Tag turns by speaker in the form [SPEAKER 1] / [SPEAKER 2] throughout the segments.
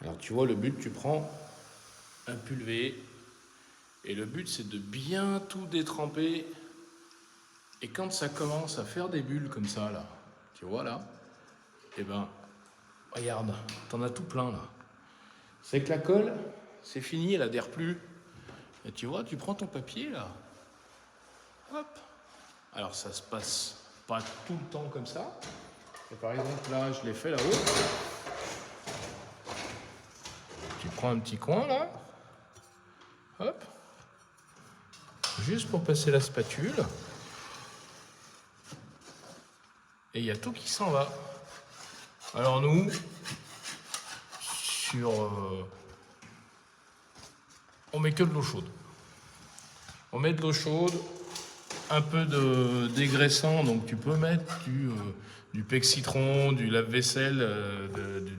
[SPEAKER 1] Alors tu vois, le but, tu prends un pulvé et le but c'est de bien tout détremper. Et quand ça commence à faire des bulles comme ça là, tu vois là, et ben regarde, t'en as tout plein là. C'est que la colle, c'est fini, elle adhère plus. Et tu vois, tu prends ton papier là, hop. Alors ça se passe pas tout le temps comme ça. Et par exemple là, je l'ai fait là-haut. Tu prends un petit coin là, hop, juste pour passer la spatule. Et il y a tout qui s'en va. Alors nous, on met que de l'eau chaude. On met de l'eau chaude, un peu de dégraissant, donc tu peux mettre du Pec-Citron, du lave-vaisselle,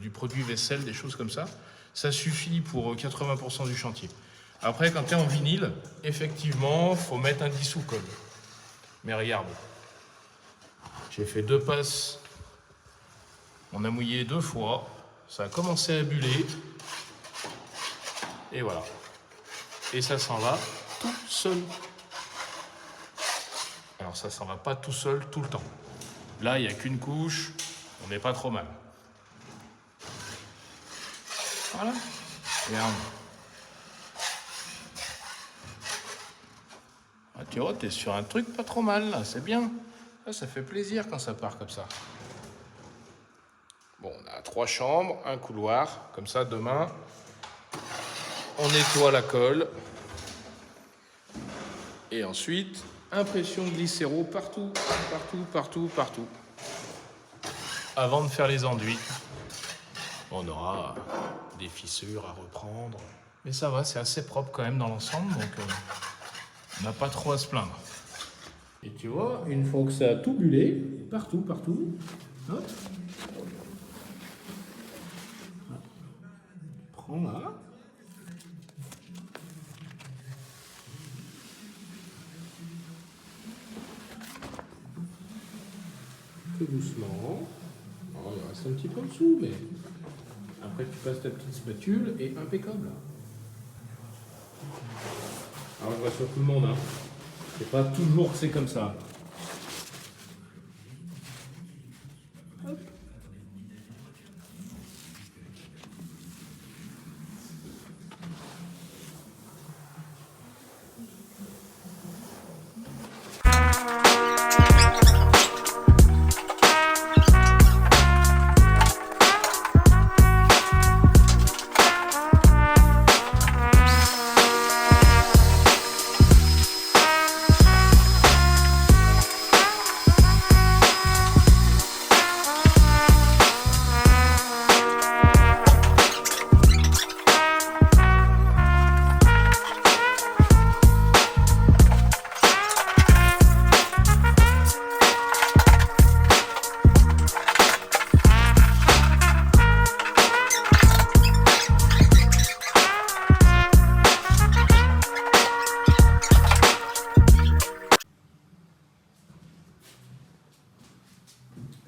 [SPEAKER 1] du produit vaisselle, des choses comme ça. Ça suffit pour 80% du chantier. Après, quand tu es en vinyle, effectivement, il faut mettre un dissous-colle. Mais regarde, j'ai fait 2 passes, on a mouillé 2 fois, ça a commencé à buller, et voilà. Et ça s'en va tout seul. Alors ça s'en va pas tout seul tout le temps. Là, il n'y a qu'une couche, on n'est pas trop mal. Voilà. Regarde. Ah, tu vois, t'es sur un truc pas trop mal, là, c'est bien. Là, ça fait plaisir quand ça part comme ça. Bon, on a 3 chambres, un couloir. Comme ça, demain, on nettoie la colle. Et ensuite, impression de glycéro partout, partout, partout, partout. Avant de faire les enduits, on aura des fissures à reprendre. Mais ça va, c'est assez propre quand même dans l'ensemble, donc on n'a pas trop à se plaindre. Et tu vois, une fois que ça a tout bullé, partout, partout, hop, prends là. Tout doucement. Alors, il reste un petit peu en dessous, mais après tu passes ta petite spatule et impeccable. Alors je rassure tout le monde, hein. C'est pas toujours que c'est comme ça. Hop.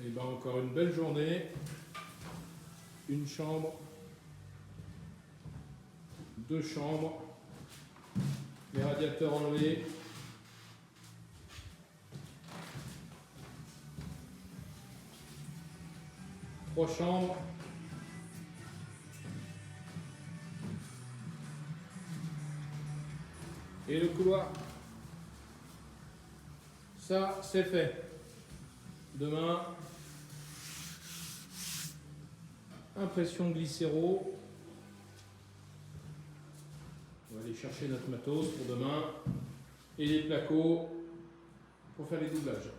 [SPEAKER 1] Et bien encore une belle journée, une chambre, 2 chambres, les radiateurs enlevés, trois chambres, et le couloir. Ça, c'est fait. Demain, impression glycéro. On va aller chercher notre matos pour demain et les placos pour faire les doublages.